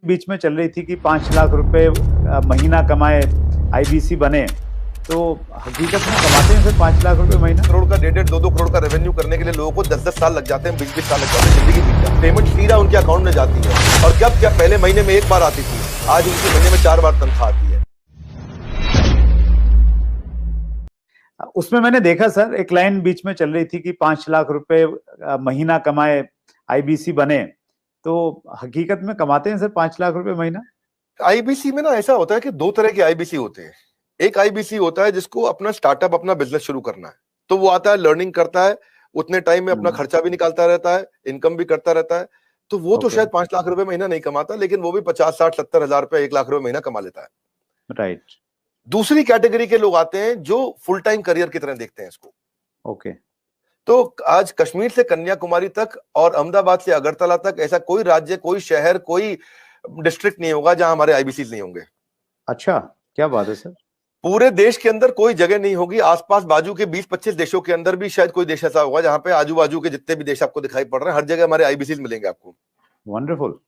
बीच में चल रही थी कि 5 लाख रुपए महीना कमाए, आईबीसी बने, तो हकीकत में कमाते हैं फिर 5 लाख रुपए महीना? करोड़ का 1.5 2 करोड़ का रेवेन्यू करने के लिए लोगों को 10 साल लग जाते हैं, 20 साल लग जाते हैं, जिंदगी बीत जाती है। पेमेंट सीधा उनके अकाउंट में जाती है। और क्या पहले महीने में एक बार आती थी, आज उनके महीने में 4 बार तनख्वाह आती है। उसमें मैंने देखा सर, एक लाइन बीच में चल रही थी कि 5 लाख रुपए महीना कमाए, आईबीसी बने, तो हकीकत में कमाते हैं सर 5 लाख रुपए महीना? आईबीसी में ना ऐसा होता है कि 2 तरह के आईबीसी होते हैं। एक आईबीसी होता है जिसको अपना स्टार्टअप, अपना बिजनेस शुरू करना है, तो वो आता है, लर्निंग करता है, उतने टाइम में अपना खर्चा भी निकालता रहता है, इनकम भी करता रहता है, तो वो तो शायद 5 लाख रुपए महीना नहीं कमाता, लेकिन वो भी 50 60 70 हजार रुपए, 1 लाख रुपए महीना कमा लेता है। राइट। दूसरी कैटेगरी के लोग आते हैं जो फुल टाइम करियर की तरह देखते हैं इसको। ओके। तो आज कश्मीर से कन्याकुमारी तक और अहमदाबाद से अगरतला तक ऐसा कोई राज्य, कोई शहर, कोई डिस्ट्रिक्ट नहीं होगा जहां हमारे आईबीसी नहीं होंगे। अच्छा, क्या बात है सर। पूरे देश के अंदर कोई जगह नहीं होगी, आसपास बाजू के 20-25 देशों के अंदर भी शायद कोई देश ऐसा होगा जहां पे आजू बाजू के जितने भी देश आपको दिखाई पड़ रहे हैं, हर जगह हमारे आईबीसी मिलेंगे आपको। वंडरफुल।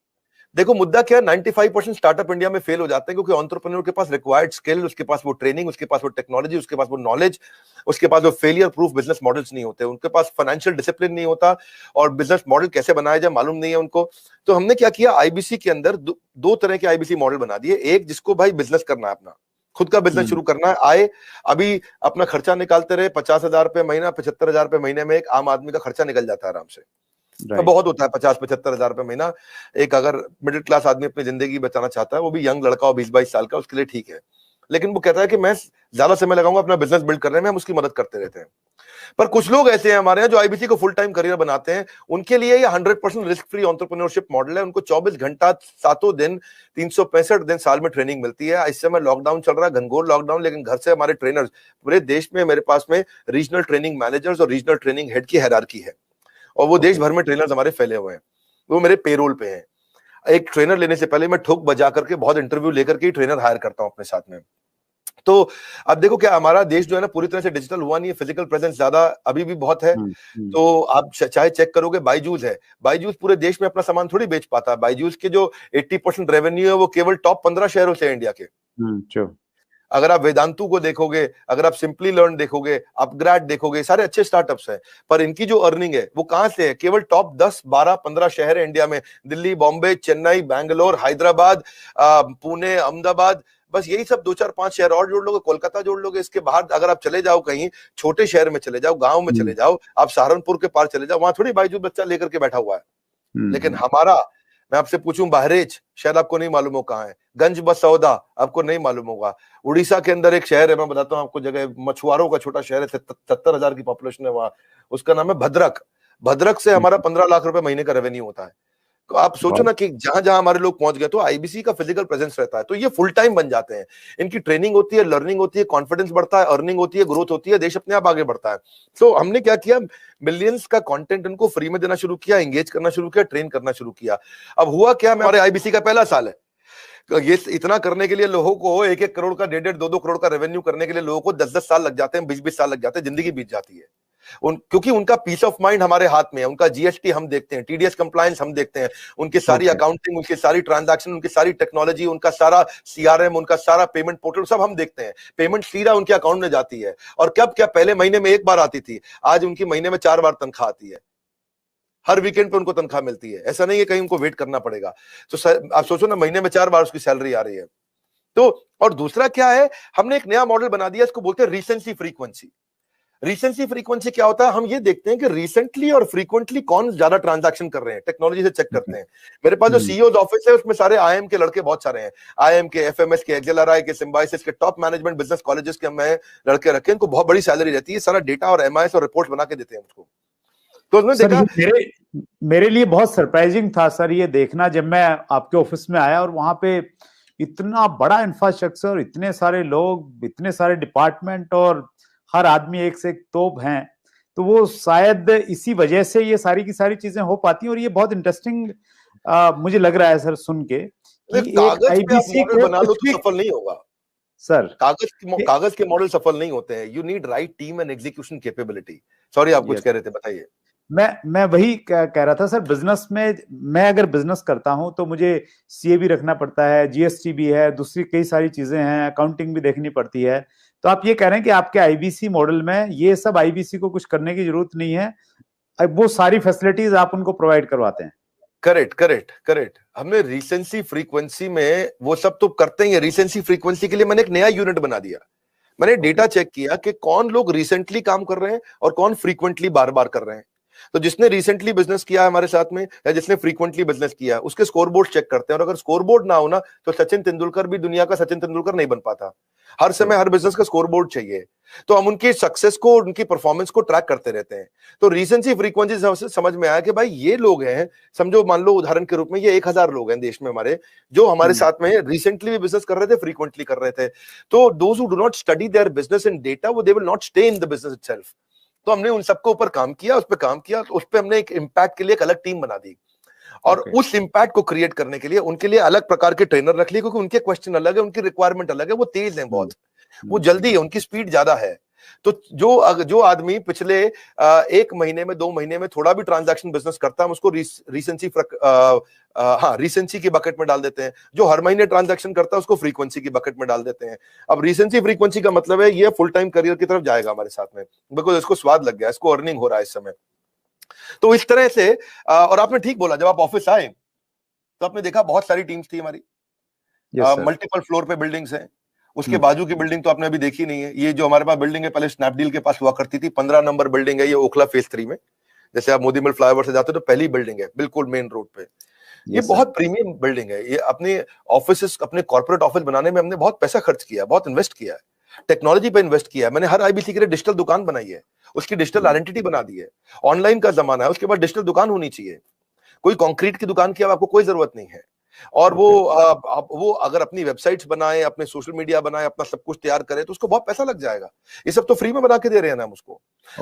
देखो मुद्दा क्या है, 95% स्टार्टअप इंडिया में फेल हो जाते हैं क्योंकि एंटरप्रेन्योर के पास रिक्वायर्ड स्किल, उसके पास वो ट्रेनिंग, उसके पास वो टेक्नोलॉजी, उसके पास वो नॉलेज, उसके पास वो फेलियर प्रूफ बिजनेस मॉडल्स नहीं होते, उनके पास फाइनेंशियल डिसिप्लिन नहीं होता और बिजनेस मॉडल कैसे बनाया जाए मालूम नहीं है उनको। तो हमने क्या किया, आईबीसी के अंदर दो तरह के आईबीसी मॉडल बना दिए। एक जिसको भाई बिजनेस करना है, अपना खुद का बिजनेस शुरू करना है, आए अभी अपना खर्चा निकालते रहे, 50,000 रुपए महीना, 75,000 रुपए महीने में एक आम आदमी का खर्चा निकल जाता है आराम से। तो बहुत होता है 50-75 हजार रुपए महीना। एक अगर मिडिल क्लास आदमी अपनी जिंदगी बचाना चाहता है, वो भी यंग लड़का हो 20-22 साल का, उसके लिए ठीक है। लेकिन वो कहता है कि मैं ज्यादा समय लगाऊंगा अपना बिजनेस बिल्ड करने में, हम उसकी मदद करते रहते हैं। पर कुछ लोग ऐसे हैं हमारे यहाँ जो आईबीसी को फुल टाइम करियर बनाते हैं, उनके लिए ये 100% रिस्क फ्री एंटरप्रेन्योरशिप मॉडल है। उनको 24 घंटा 7 दिन 365 दिन साल में ट्रेनिंग मिलती है। इस समय लॉकडाउन चल रहा है, घनघोर लॉकडाउन, लेकिन घर से हमारे ट्रेनर्स पूरे देश में, मेरे पास में रीजनल ट्रेनिंग मैनेजर्स और रीजनल ट्रेनिंग हेड की हायरार्की है और वो देश भर में ट्रेनर्स हमारे फैले हुए हैं, वो मेरे पेरोल पे हैं। एक ट्रेनर लेने से पहले मैं ठोक बजा करके बहुत इंटरव्यू लेकर के ट्रेनर हायर करता हूं अपने साथ में। तो अब देखो क्या हमारा देश जो है ना पूरी तरह से डिजिटल हुआ नहीं है, फिजिकल प्रेजेंस ज्यादा अभी भी बहुत है। तो आप चाहे चेक करोगे, बायजूस है, बायजूस पूरे देश में अपना सामान थोड़ी बेच पाता है। बायजूस के जो 80% रेवेन्यू है वो केवल टॉप 15 शहरों से है इंडिया के। अगर आप वेदांतु को देखोगे, अगर आप सिंपली लर्न देखोगे, अपग्रेड देखोगे, सारे अच्छे स्टार्टअप्स हैं, पर इनकी जो अर्निंग है वो कहां से है, केवल टॉप 10 12 15 शहर है इंडिया में, दिल्ली, बॉम्बे, चेन्नई, बैंगलोर, हैदराबाद, पुणे, अहमदाबाद, बस यही सब 2-4-5 शहर और जोड़ लोगे, कोलकाता जोड़ लोगे। इसके बाहर अगर आप चले जाओ, कहीं छोटे शहर में चले जाओ, गांव में चले जाओ, आप सहारनपुर के पार चले जाओ, वहां थोड़ी बायजूस बच्चा लेकर के बैठा हुआ है। लेकिन हमारा, मैं आपसे पूछूं, बहरेच शायद आपको नहीं मालूम हो कहां है, गंज बसौदा आपको नहीं मालूम होगा, उड़ीसा के अंदर एक शहर है, मैं बताता हूं आपको जगह, मछुआरों का छोटा शहर है, 70,000 की पॉपुलेशन है वहां, उसका नाम है भद्रक। भद्रक से हमारा 15 लाख रुपए महीने का रेवेन्यू होता है। तो आप सोचो ना कि जहां जहां हमारे लोग पहुंच गए, तो आईबीसी का फिजिकल प्रेजेंस रहता है, तो ये फुल टाइम बन जाते हैं। इनकी ट्रेनिंग होती है, लर्निंग होती है, कॉन्फिडेंस बढ़ता है, अर्निंग होती है, ग्रोथ होती है, देश अपने आप आगे बढ़ता है। तो हमने क्या किया, मिलियंस का कंटेंट इनको फ्री में देना शुरू किया, एंगेज करना शुरू किया, ट्रेन करना शुरू किया। अब हुआ क्या, हमारे आईबीसी का पहला साल है, ये इतना करने के लिए लोगों को 1-1 करोड़ का, 1.5 2 करोड़ का रेवेन्यू करने के लिए लोगों को 10-10 साल लग जाते हैं, 20-20 साल लग जाते हैं, जिंदगी बीत जाती है। क्योंकि उनका पीस ऑफ माइंड हमारे हाथ में है, उनका जीएसटी हम देखते हैं, टीडीएस कंप्लायंस हम देखते हैं, उनकी सारी अकाउंटिंग, उनकी सारी ट्रांजैक्शन, उनकी सारी टेक्नोलॉजी, उनका सारा सीआरएम, उनका सारा पेमेंट पोर्टल सब हम देखते हैं। पेमेंट सीधा उनके अकाउंट में जाती है। और कब क्या पहले महीने में एक बार आती थी, आज उनकी महीने में 4 बार तनख्वाह आती है। हर वीकेंड पे उनको तनख्वाह मिलती है, ऐसा नहीं है कहीं उनको वेट करना पड़ेगा। तो आप सोचो ना, महीने में 4 बार उसकी सैलरी आ रही है। तो और दूसरा क्या है, हमने एक नया मॉडल बना दिया, इसको बोलते हैं रीसेंसी फ्रीक्वेंसी। रीसेंसी फ्रीक्वेंसी क्या होता है, हम ये देखते हैं कि रिसेंटली और फ्रीक्वेंटली कौन ज्यादा ट्रांजैक्शन कर रहे हैं, टेक्नोलॉजी से चेक करते हैं। मेरे पास जो सीईओ ऑफिस है उसमें सारे आईएम के लड़के बहुत सारे हैं, आईएम के, एफएमएस के, एक्सेलआरआई के, सिम्बायोसिस के, टॉप मैनेजमेंट बिजनेस कॉलेजेस के मैं लड़के रखे, इनको बहुत बड़ी सैलरी रहती है, सारा डेटा और एमआईएस और रिपोर्ट बना के देते हैं मुझको। तो उसमें देखा, मेरे लिए बहुत सरप्राइजिंग था सर ये देखना, जब मैं आपके ऑफिस में आया और वहां पे इतना बड़ा इंफ्रास्ट्रक्चर, इतने सारे लोग, इतने सारे डिपार्टमेंट और हर आदमी एक से एक तोप हैं, तो वो शायद इसी वजह से ये सारी की सारी चीजें हो पाती हैं। और ये बहुत इंटरेस्टिंग मुझे लग रहा है सर सुन के कि कागज पे आप मॉडल बना लो तो सफल नहीं होगा सर। कागज के मॉडल सफल नहीं होते हैं। You need right team and execution capability. Sorry, आप कुछ कह रहे थे, बताइए। मैं वही कह रहा था सर, बिजनेस में मैं अगर बिजनेस करता हूं तो मुझे सीए भी रखना पड़ता है, जीएसटी भी है, दूसरी कई सारी चीजें हैं, अकाउंटिंग भी देखनी पड़ती है। तो आप ये कह रहे हैं कि आपके आईबीसी मॉडल में ये सब आईबीसी को कुछ करने की जरूरत नहीं है, वो सारी फैसिलिटीज आप उनको प्रोवाइड करवाते हैं? Correct correct correct. हमने रिसेंसी फ्रीक्वेंसी में वो सब तो करते ही है। रिसेंसी फ्रीक्वेंसी के लिए मैंने एक नया यूनिट बना दिया। मैंने डेटा चेक किया कि कौन लोग रिसेंटली काम कर रहे हैं और कौन फ्रीक्वेंटली बार बार कर रहे हैं। तो जिसने रिसेंटली बिजनेस किया है हमारे साथ में, या जिसने फ्रीक्वेंटली बिजनेस किया, उसके स्कोरबोर्ड चेक करते हैं। और अगर स्कोरबोर्ड ना हो ना, तो सचिन तेंदुलकर भी दुनिया का सचिन तेंदुलकर नहीं बन पाता। हर समय हर बिजनेस का स्कोरबोर्ड चाहिए। तो हम उनकी सक्सेस को, उनकी परफॉर्मेंस को ट्रैक करते रहते हैं। तो रिसेंसी फ्रीक्वेंसी से समझ में आया कि भाई ये लोग हैं, समझो मान लो उदाहरण के रूप में ये 1000 लोग हैं देश में हमारे, जो हमारे साथ में रिसेंटली भी बिजनेस कर रहे थे, फ्रीक्वेंटली कर रहे थे। तो those who do not study their business in data, वो they will not stay in the business itself. तो हमने उन सबके ऊपर काम किया, उस पर काम किया, तो उस पर हमने एक इम्पैक्ट के लिए एक अलग टीम बना दी। और उस इम्पैक्ट को क्रिएट करने के लिए उनके लिए अलग प्रकार के ट्रेनर रख लिए, क्योंकि उनके क्वेश्चन अलग है, उनकी रिक्वायरमेंट अलग है। वो तेज हैं बहुत, वो जल्दी है, उनकी स्पीड ज्यादा है। तो जो आदमी पिछले 1 महीने में 2 महीने में थोड़ा भी ट्रांजैक्शन बिजनेस करता है, हम उसको रिसेंसी की बकेट में डाल देते हैं। जो हर महीने ट्रांजैक्शन करता है उसको फ्रीक्वेंसी की बकेट में डाल देते हैं। अब रिसेंसी फ्रीक्वेंसी का मतलब है ये फुल टाइम करियर की तरफ जाएगा हमारे साथ में, बिकॉज इसको स्वाद लग गया, इसको अर्निंग हो रहा है इस समय। तो इस तरह से और आपने ठीक बोला, जब आप ऑफिस आए तो आपने देखा बहुत सारी टीम्स थी हमारी, मल्टीपल फ्लोर पे बिल्डिंग्स हैं। उसके बाजू की बिल्डिंग तो आपने अभी देखी नहीं है। ये जो हमारे पास बिल्डिंग है, पहले स्नैपडील के पास हुआ करती थी, 15 नंबर बिल्डिंग है ये, ओखला फेज 3 में। जैसे आप मोदी मिल फ्लाईओवर से जाते हो तो पहली बिल्डिंग है, बिल्कुल मेन रोड पे। ये बहुत प्रीमियम बिल्डिंग है। ये अपने ऑफिस, अपने कॉर्पोरेट ऑफिस बनाने में हमने बहुत पैसा खर्च किया, बहुत इन्वेस्ट किया है, टेक्नोलॉजी पे इन्वेस्ट किया है। मैंने हर आईबीसी के लिए डिजिटल दुकान बनाई है, उसकी डिजिटल आइडेंटिटी बना दी है। ऑनलाइन का जमाना है, उसके बाद डिजिटल दुकान होनी चाहिए। कोई कंक्रीट की दुकान की अब आपको कोई जरूरत नहीं है। और वो अगर अपनी वेबसाइट्स बनाए, अपने सोशल मीडिया बनाए, अपना सब कुछ तैयार करे, तो उसको बहुत पैसा लग जाएगा। ये सब तो फ्री में बना के दे रहे हैं ना हम उसको।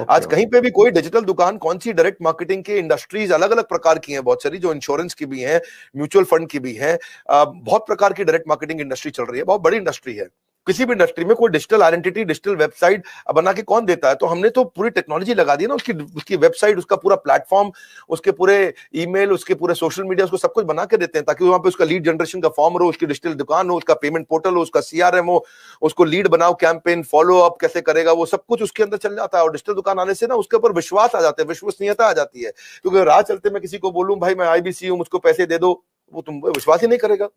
आज कहीं पे भी कोई डिजिटल दुकान, कौन सी डायरेक्ट मार्केटिंग के इंडस्ट्रीज अलग अलग प्रकार की हैं, बहुत सारी, जो इंश्योरेंस की भी हैं, म्यूचुअल फंड की भी हैं, बहुत प्रकार की डायरेक्ट मार्केटिंग इंडस्ट्री चल रही है, बहुत बड़ी इंडस्ट्री है। किसी भी इंडस्ट्री में कोई डिजिटल आइडेंटिटी, डिजिटल वेबसाइट बना के कौन देता है? तो हमने तो पूरी टेक्नोलॉजी लगा दी ना, उसकी वेबसाइट, उसका पूरा प्लेटफॉर्म, उसके पूरे ईमेल, उसके पूरे सोशल मीडिया, उसको सब कुछ बना के देते हैं, ताकि वहां पे उसका लीड जनरेशन का फॉर्म हो, उसकी डिजिटल दुकान हो, उसका पेमेंट पोर्टल हो, उसका सीआरएम हो, उसको लीड बनाओ, कैंपेन फॉलो अप कैसे करेगा, वो सब कुछ उसके अंदर चल जाता है। और डिजिटल दुकान आने से ना उसके ऊपर विश्वास आ जाता है, विश्वसनीयता आ जाती है। क्योंकि राह चलते मैं किसी को बोलूं भाई मैं आईबीसी हूं, मुझको पैसे दे दो, वो तुम विश्वास ही नहीं करेगा।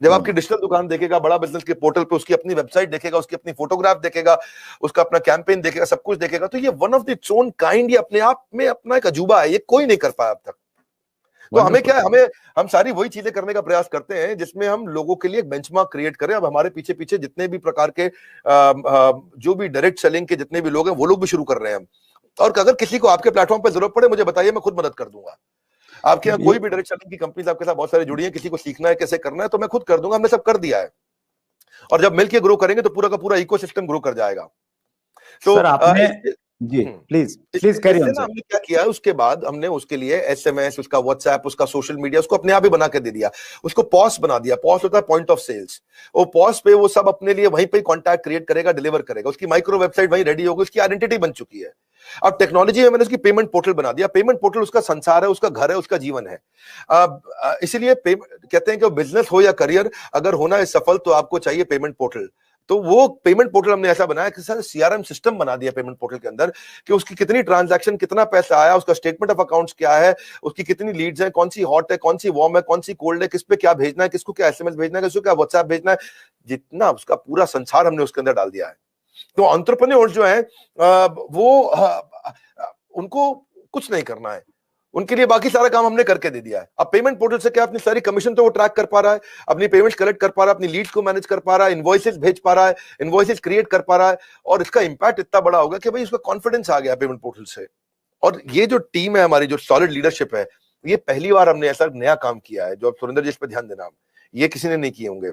जब आपकी डिजिटल दुकान देखेगा, बड़ा बिजनेस के पोर्टल पे उसकी अपनी वेबसाइट देखेगा, उसकी अपनी फोटोग्राफ देखेगा, उसका अपना कैंपेन देखेगा, सब कुछ देखेगा, तो ये one of the its own kind, ये अपने आप में अपना एक अजूबा है, ये कोई नहीं कर पाया अब तक। तो हमें क्या है, हम सारी वही चीजें करने का प्रयास करते हैं जिसमें हम लोगों के लिए एक बेंचमार्क क्रिएट करें। अब हमारे पीछे पीछे जितने भी प्रकार के जो भी डायरेक्ट सेलिंग के जितने भी लोग हैं, वो लोग भी शुरू कर रहे हैं हम। और अगर किसी को आपके प्लेटफॉर्म पर जरूरत पड़े, मुझे बताइए, मैं खुद मदद कर दूंगा। आपके यहाँ कोई भी डायरेक्ट सेलिंग की कंपनीज आपके साथ बहुत सारी जुड़ी हैं, किसी को सीखना है कैसे करना है, तो मैं खुद कर दूंगा, हमने सब कर दिया है। और जब मिलके ग्रो करेंगे तो पूरा का पूरा इकोसिस्टम ग्रो कर जाएगा। तो सर आपने जी प्लीज कैरी ऑन सर। हमने क्या किया है, उसके बाद हमने उसके लिए एसएमएस, उसका व्हाट्सएप, उसका सोशल मीडिया, उसको अपने आप ही बना के दे दिया। उसको पॉस बना दिया। पॉस होता है पॉइंट ऑफ सेल्स। वो पॉस पे वो सब अपने लिए वहीं पे कॉन्टैक्ट क्रिएट करेगा, डिलीवर करेगा। उसकी माइक्रो वेबसाइट वहीं रेडी होगी, उसकी आइडेंटिटी बन चुकी है। अब टेक्नोलॉजी में मैंने उसकी पेमेंट पोर्टल बना दिया। पेमेंट पोर्टल उसका संसार है, उसका घर है, उसका जीवन है। इसीलिए कहते हैं कि बिजनेस हो या करियर, अगर होना है सफल, तो आपको चाहिए पेमेंट पोर्टल। तो वो पेमेंट पोर्टल हमने ऐसा बनाया कि सर सीआरएम सिस्टम बना दिया पेमेंट पोर्टल के अंदर, कि उसकी कितनी ट्रांजैक्शन, कितना पैसा आया, उसका स्टेटमेंट ऑफ अकाउंट्स क्या है, उसकी कितनी लीड्स हैं, कौन सी हॉट है, कौन सी वार्म है, कौन सी कोल्ड है, किस पे क्या भेजना है, किसको क्या एसएमएस भेजना है, किसको क्या व्हाट्सएप भेजना है, जितना उसका पूरा संसार हमने उसके अंदर डाल दिया है। तो एंटरप्रेन्योर्स जो है उनको कुछ नहीं करना है, उनके लिए बाकी सारा काम हमने करके दे दिया है। अब पेमेंट पोर्टल से क्या, अपनी सारी कमीशन तो वो ट्रैक कर पा रहा है, अपनी पेमेंट्स कलेक्ट कर पा रहा है, अपनी लीड्स को मैनेज कर पा रहा है, इनवॉइसेस भेज पा रहा है, इनवॉइसेस क्रिएट कर पा रहा है। और इसका इंपैक्ट इतना बड़ा होगा कि भाई उसका कॉन्फिडेंस आ गया पेमेंट पोर्टल से। और ये जो टीम है हमारी, जो सॉलिड लीडरशिप है, ये पहली बार हमने ऐसा नया काम किया है। जो अब सुरेंद्र जी इस पर ध्यान देना, ये किसी ने नहीं किए होंगे।